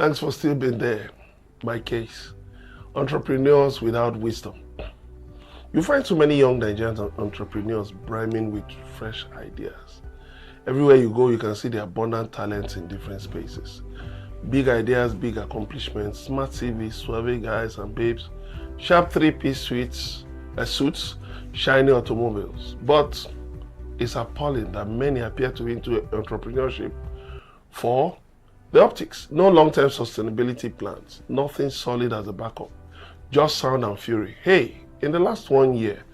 Thanks for still being there. My case. Entrepreneurs without wisdom. You find so many young Nigerian entrepreneurs brimming with fresh ideas. Everywhere you go, you can see the abundant talents in different spaces. Big ideas, big accomplishments, smart CVs, suave guys and babes, sharp three-piece suits, shiny automobiles. But it's appalling that many appear to be into entrepreneurship for the optics. No long-term sustainability plans, nothing solid as a backup, just sound and fury. Hey, in the last 1 year,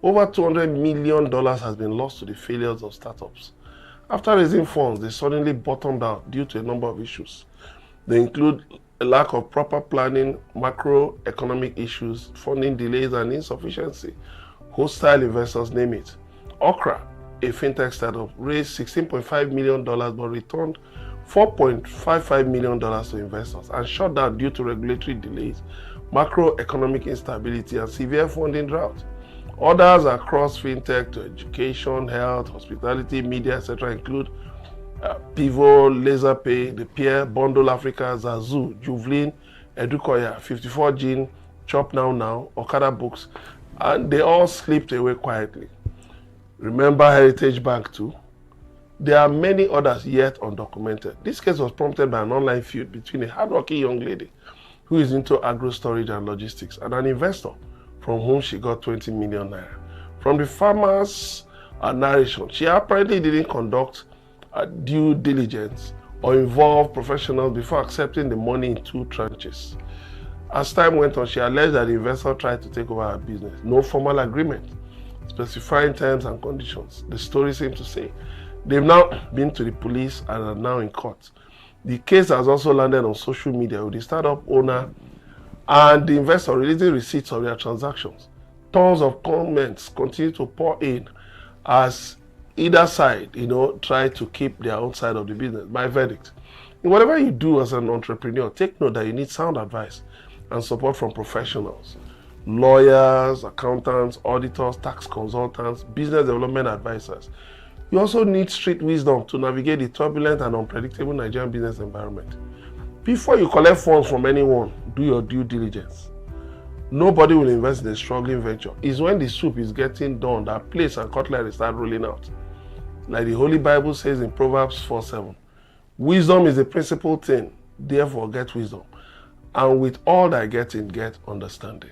over $200 million has been lost to the failures of startups. After raising funds, they suddenly bottomed out due to a number of issues. They include a lack of proper planning, macroeconomic issues, funding delays and insufficiency. Hostile investors, name it. Okra, a fintech startup, raised $16.5 million but returned $4.55 million to investors and shut down due to regulatory delays, macroeconomic instability and severe funding drought. Others across fintech to education, health, hospitality, media, etc. include Pivo, LaserPay, The Peer, Bundle Africa, Zazu, Juvelin, Edukoya, 54 Gene, Chop Now, Okada Books, and they all slipped away quietly. Remember Heritage Bank too? There are many others yet undocumented. This case was prompted by an online feud between a hardworking young lady who is into agro storage and logistics and an investor from whom she got 20 million naira. From the farmer's narration, she apparently didn't conduct due diligence or involve professionals before accepting the money in 2 tranches. As time went on, she alleged that the investor tried to take over her business. No formal agreement specifying terms and conditions. The story seems to say they've now been to the police and are now in court. The case has also landed on social media with the startup owner and the investor releasing receipts of their transactions. Tons of comments continue to pour in as either side, try to keep their own side of the business. My verdict: in whatever you do as an entrepreneur, take note that you need sound advice and support from professionals, lawyers, accountants, auditors, tax consultants, business development advisors. You also need street wisdom to navigate the turbulent and unpredictable Nigerian business environment. Before you collect funds from anyone, do your due diligence. Nobody will invest in a struggling venture. It's when the soup is getting done that plates and cutlery start rolling out. Like the Holy Bible says in Proverbs 4:7, wisdom is the principal thing, therefore get wisdom. And with all that getting, get understanding.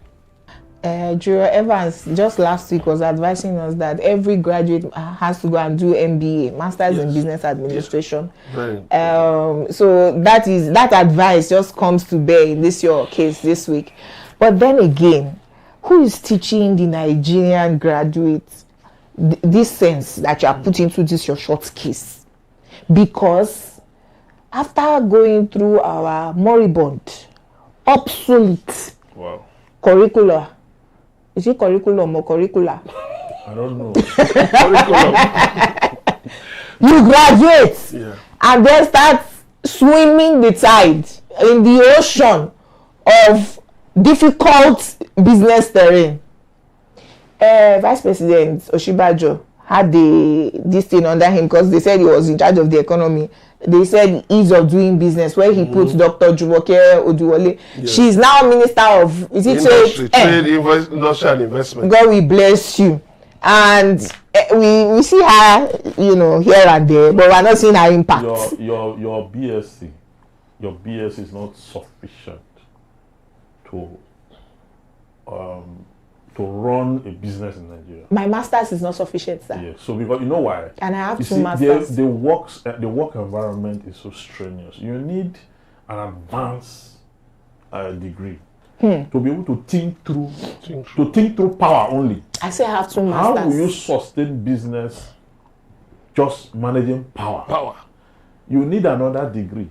Juror Evans just last week was advising us that every graduate has to go and do MBA, Masters in Business Administration. Yes. So that advice just comes to bear in your case this week. But then again, who is teaching the Nigerian graduates this sense that you are put into this your short case? Because after going through our moribund, obsolete curricula, is it curriculum or curricula? I don't know. You graduate and then start swimming the tide in the ocean of difficult business terrain. Vice President Oshibajo had this thing under him because they said he was in charge of the economy. They said ease of doing business, where he put Dr. Jumoke Alawode-James. Yes. She's now Minister of Trade, Industry and Investment. God will bless you. And we see her, here and there, but we're not seeing her impact. Your BSc is not sufficient to run a business in Nigeria. My master's is not sufficient, sir. Yeah. So because you know why? And I have two masters. The work environment is so strenuous. You need an advanced degree to be able to think through power only. I say I have two masters. How will you sustain business just managing power? You need another degree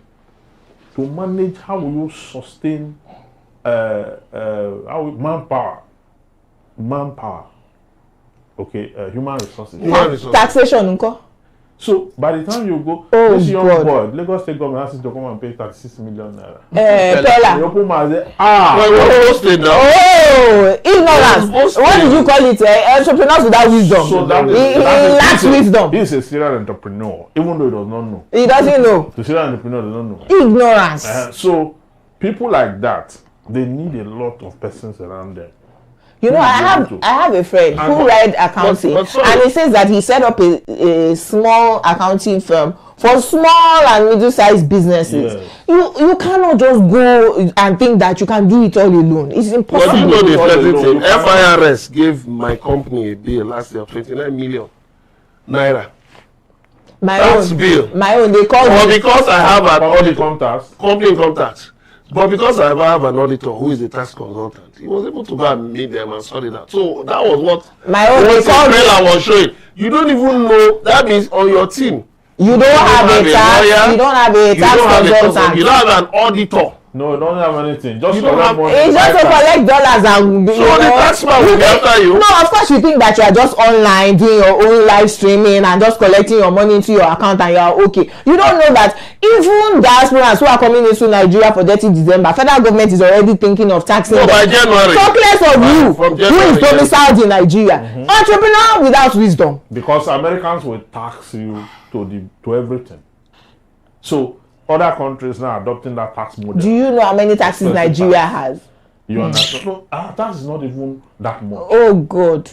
to manage. How will you sustain manpower? Okay, human resources. Taxation, unko? So by the time you go, this young boy, Lagos State government asks you to come and pay 36 million naira. You open my say, ignorance. What did you call it? Entrepreneurs without wisdom. So he lacks wisdom. He is a serial entrepreneur, even though he does not know. He doesn't know. The serial entrepreneur does not know. Ignorance. So people like that, they need a lot of persons around them. You know, I have a friend who read accounting, and he says that he set up a small accounting firm for small and middle-sized businesses. Yes. You cannot just go and think that you can do it all alone. It's impossible. But you know the pleasant thing. FIRS gave my company a bill last year of 29 million naira. My own. They call me because I have an auditor, company income tax. But because I have an auditor who is a tax consultant, he was able to go and meet them and sort it out. So that was what my own I was showing. You don't even know. That means on your team. You don't have a tax. Lawyer, you don't have a tax consultant. You don't have an auditor. No, you don't have anything. Just collect money. It's just to collect dollars and so the taxman will be after you. No, of course you think that you are just online doing your own live streaming and just collecting your money into your account and you are okay. You don't know that even diasporans who are coming into Nigeria for 30 December, federal government is already thinking of taxing them. By January. Talk less of you who is domiciled in Nigeria. Entrepreneur without wisdom. Because Americans will tax you to everything. So other countries now adopting that tax model. Do you know how many taxes Nigeria has? You understand? No, our tax is not even that much. Oh God.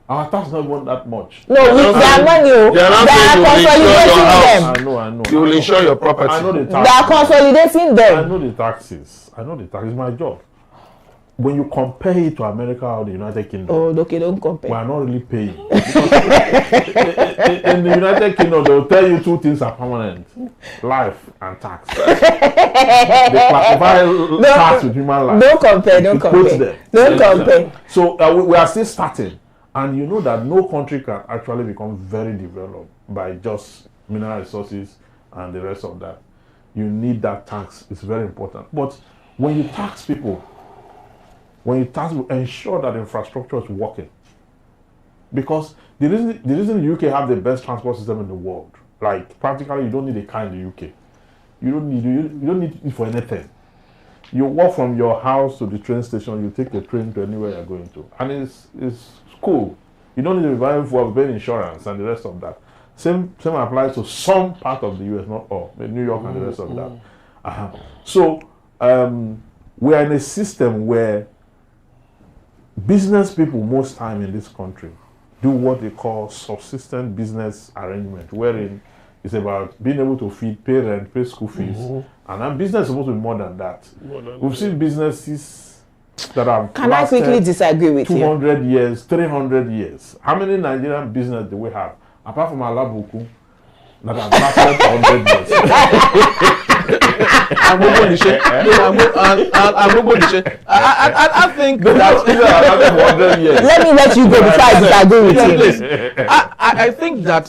Our tax is not even that much. No, with their money, they are consolidating them. I know. You will insure your property. I know the taxes. They are consolidating them. I know the taxes. It's my job. When you compare it to America or the United Kingdom, okay, don't compare. We are not really paying. In the United Kingdom, they will tell you two things are permanent: life and tax. They classify tax with human life. Don't compare. So we are still starting, and you know that no country can actually become very developed by just mineral resources and the rest of that. You need that tax. It's very important. But when you tax people, ensure that infrastructure is working. Because the reason the UK have the best transport system in the world, like practically you don't need a car in the UK. You don't need it for anything. You walk from your house to the train station, you take the train to anywhere you're going to. And it's cool. You don't need to be buying for paying insurance and the rest of that. Same applies to some part of the US, not all, New York and the rest of that. So we are in a system where business people most time in this country do what they call subsistence business arrangement, wherein it's about being able to pay rent, pay school fees, and then business is supposed to be more than that. We've seen businesses that have Can I quickly disagree with 200 years, 300 years. How many Nigerian business do we have? Apart from Alabuku, that have lasted for 100 years. I think that let me let you go before I disagree with you. I think that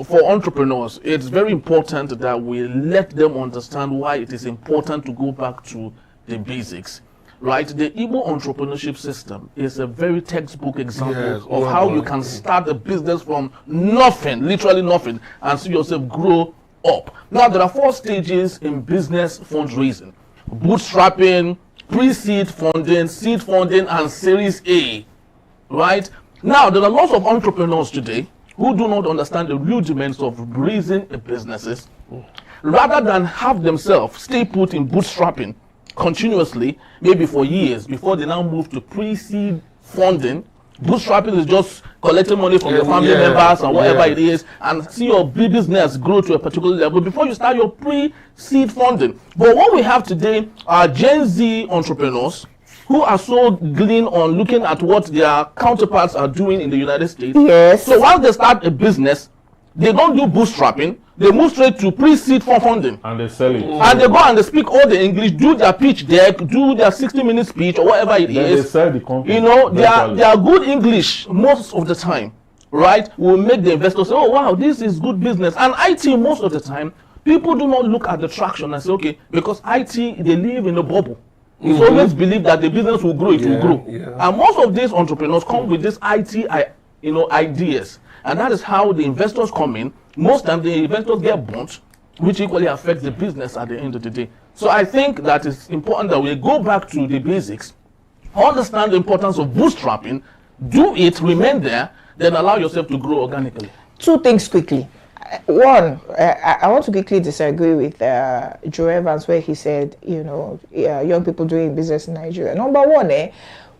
for entrepreneurs, it's very important that we let them understand why it is important to go back to the basics. Right, the Igbo entrepreneurship system is a very textbook example of how you can start a business from nothing, literally nothing, and see yourself grow up. Now, there are 4 stages in business fundraising: bootstrapping, pre-seed funding, seed funding, and Series A. Right? Now, there are lots of entrepreneurs today who do not understand the rudiments of raising businesses. Rather than have themselves stay put in bootstrapping continuously, maybe for years, before they now move to pre-seed funding. Bootstrapping is just collecting money from your family members and whatever it is, and see your business grow to a particular level before you start your pre-seed funding. But what we have today are Gen Z entrepreneurs who are so glean on looking at what their counterparts are doing in the United States. Yes. So once they start a business, they don't do bootstrapping. They move straight to pre-seed funding. And they sell it. And they go and they speak all the English, do their pitch deck, do their 60-minute speech or whatever it then is. They sell the company. You know, they are good English most of the time, right? Will make the investors say, oh wow, this is good business. And IT most of the time, people do not look at the traction and say, okay, because IT, they live in a bubble. It's always believed that the business will grow, it will grow. Yeah. And most of these entrepreneurs come with this IT, ideas. And that is how the investors come in most times the inventors get burnt, which equally affects the business at the end of the day. So I think that it's important that we go back to the basics, understand the importance of bootstrapping, do it, remain there, then allow yourself to grow organically. Two things quickly. One, I want to quickly disagree with Juror Evans, where he said, young people doing business in Nigeria. Number one,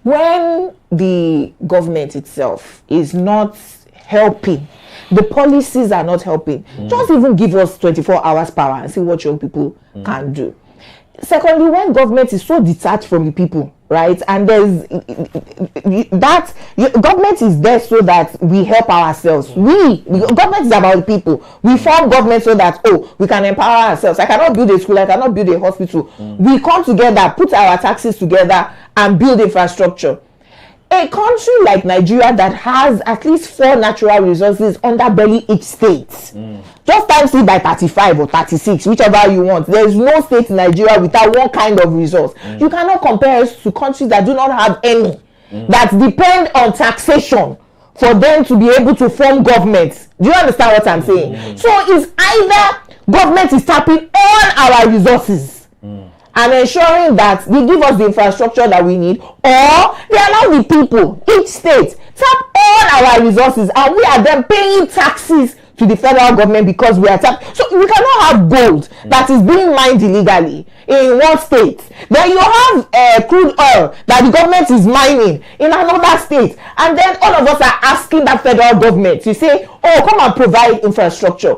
when the government itself is not helping, the policies are not helping, just even give us 24 hours power and see what young people can do. Secondly, when government is so detached from the people, right, and there's that government is there so that we help ourselves. Government is about the people. We form government so that we can empower ourselves. I cannot build a school, I cannot build a hospital. We come together, put our taxes together and build infrastructure. A country like Nigeria that has at least 4 natural resources underbelly each state, just times it by 35 or 36, whichever you want. There is no state in Nigeria without one kind of resource. You cannot compare us to countries that do not have any, that depend on taxation for them to be able to form governments. Do you understand what I'm saying? So it's either government is tapping all our resources and ensuring that they give us the infrastructure that we need, or they allow the people, each state, tap all our resources and we are then paying taxes to the federal government because we are tapped. So we cannot have gold that is being mined illegally in one state. Then you have crude oil that the government is mining in another state. And then all of us are asking that federal government to say, come and provide infrastructure.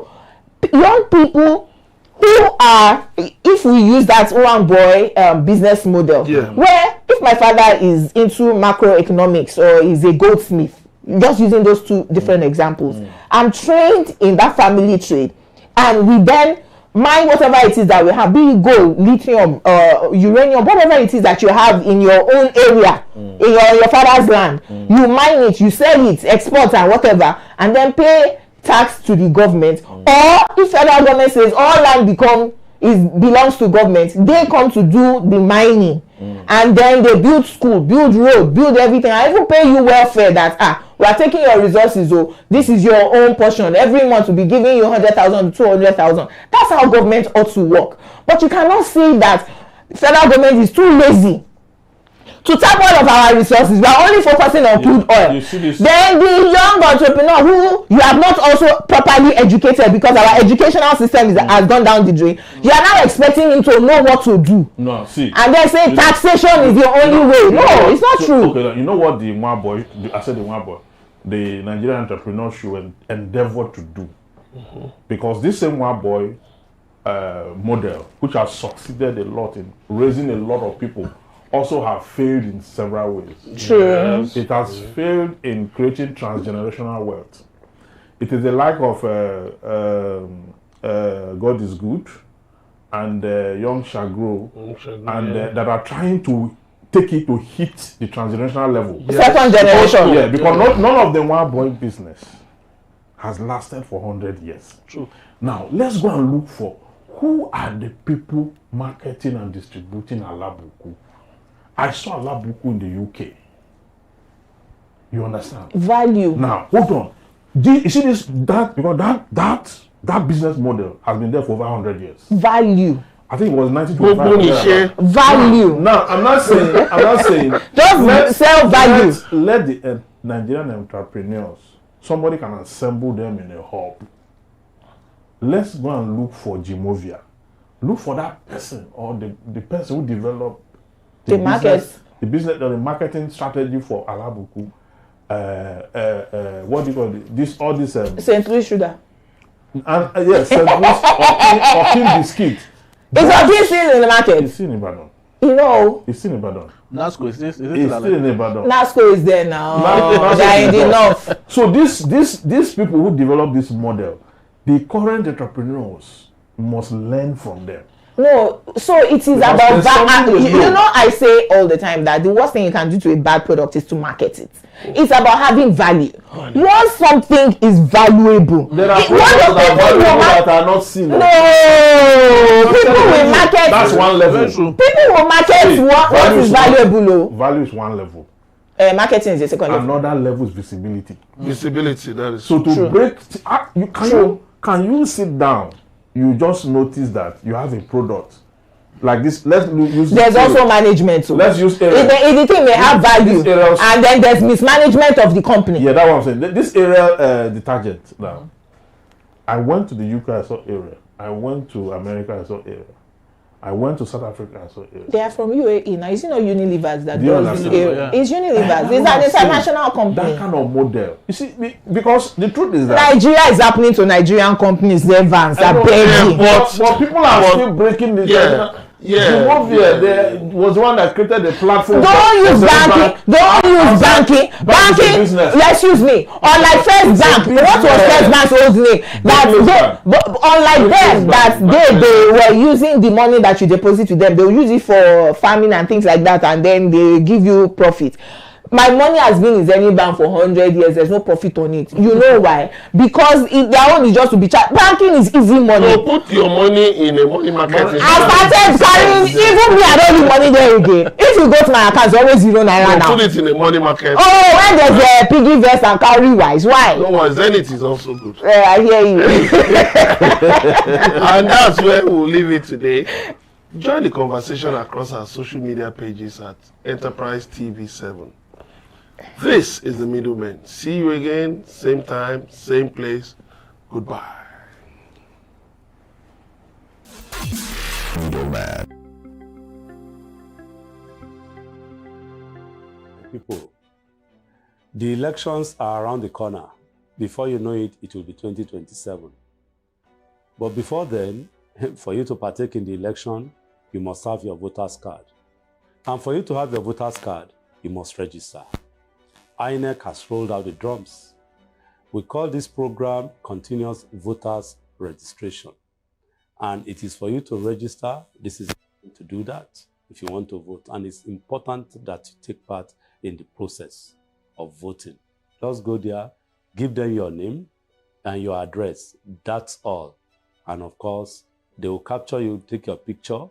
Young people who are, if we use that one boy business model, where if my father is into macroeconomics or is a goldsmith, just using those two different examples, I'm trained in that family trade, and we then mine whatever it is that we have, be it gold, lithium, uranium, whatever it is that you have in your own area, in your father's land, you mine it, you sell it, export and whatever, and then pay tax to the government. Or if federal government says all land belongs to government, they come to do the mining, and then they build school, build road, build everything. I even pay you welfare that we are taking your resources, this is your own portion. Every month we'll be giving you 100,000 to 200,000. That's how government ought to work. But you cannot say that federal government is too lazy to tap all of our resources. We are only focusing on crude oil. Then the young entrepreneur who you have not also properly educated, because our educational system has gone down the drain, you are now expecting him to know what to do. No, see. And then say taxation is the only way. No, it's not true. Okay, you know what the one boy, the Nigerian entrepreneur should endeavor to do. Because this same one boy model, which has succeeded a lot in raising a lot of people, also have failed in several ways. True. It has failed in creating transgenerational wealth. It is the like of God is good and young shall grow, and that are trying to take it to hit the transgenerational level. Second generation. Because none of the one boy business has lasted for 100 years. True. Now, let's go and look for who are the people marketing and distributing Alabuku. I saw Alabuku in the UK. You understand? Value. Now, hold on. You see because that business model has been there for over 100 years. Value. I think it was 1925. Value. Now, I'm not saying. Just sell value. Let the Nigerian entrepreneurs, somebody can assemble them in a hub. Let's go and look for Jimovia. Look for that person or the person who developed the marketing strategy for Alabuku. What do you call it? This all this St. Louis sugar. And yes, St. Louis or King biscuit. It's already seen in the market. It's seen in Ibadan. You know. It's seen in Ibadan. NASCO is this? It's still in Ibadan. NASCO is there now. They are in the north. So these people who develop this model, the current entrepreneurs must learn from them. No, so it is about that. You know, I say all the time that the worst thing you can do to a bad product is to market it. It's about having value. Once something is valuable, there are people that are not seen. No, people will market. That's one level. People will market what is valuable. Value is one level. Marketing is the second level. Another level is visibility. Visibility, that is so to true. break. Can you sit down? You just notice that you have a product like this. Let's use. There's also management. So let's use if the thing may have value, and then there's mismanagement of the company. Yeah, that's what I'm saying. This Ariel detergent now. I went to the UK, I saw Ariel. I went to America, I saw Ariel. I went to South Africa, I saw Ariel. They are from UAE now. Is it not Unilever's that Do you does understand? Ariel? Yeah. It's Unilever's. It's an international company. That kind of model. You see, because the truth is that Nigeria is happening to Nigerian companies. Evans are begging. but people are still breaking the The movie there was one that created the platform. Don't use banking. Don't use banking. Banking. Excuse me. Unlike First Bank, what was First Bank's old name? That unlike them, that they were using the money that you deposit to them. They will use it for farming and things like that, and then they give you profit. My money has been in Zenith Bank for 100 years. There's no profit on it. You know why? Because their own is just to be charged. Banking is easy money. So put your money in a money market. I started carrying, even me, I don't need money there again. If you go to my account, it's always zero naira now. Put it in a money market. Oh, when there's a piggy vest and cowrie wise, why? No worries, Zenith is also good. I hear you. And that's where we'll leave it today. Join the conversation across our social media pages at Enterprise TV 7. This is the Middlemen. See you again, same time, same place. Goodbye. Middleman. People, the elections are around the corner. Before you know it, it will be 2027. But before then, for you to partake in the election, you must have your voter's card. And for you to have your voter's card, you must register. INEC has rolled out the drums. We call this program Continuous Voters Registration. And it is for you to register. This is to do that if you want to vote. And it's important that you take part in the process of voting. Just go there, give them your name and your address. That's all. And of course, they will capture you, take your picture,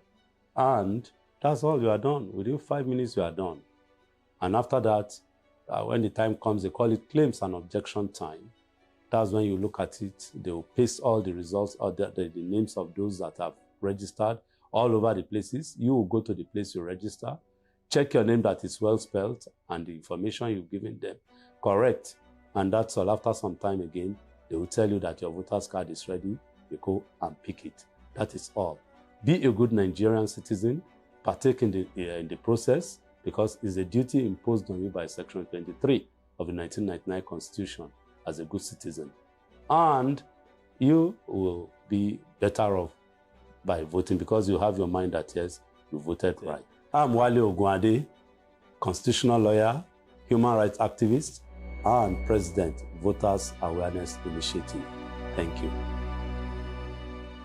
and that's all. You are done. Within 5 minutes, you are done. And after that, when the time comes, they call it claims and objection time. That's when you look at it. They will paste all the results or the names of those that have registered all over the places. You will go to the place you register, check your name that is well spelled, and the information you've given them correct. And that's all. After some time again, they will tell you that your voter's card is ready. You go and pick it. That is all. Be a good Nigerian citizen. Partake in the process, because it's a duty imposed on you by Section 23 of the 1999 Constitution as a good citizen. And you will be better off by voting, because you have your mind that, yes, you voted right. I'm Wale Ogunade, constitutional lawyer, human rights activist, and president, Voters Awareness Initiative. Thank you.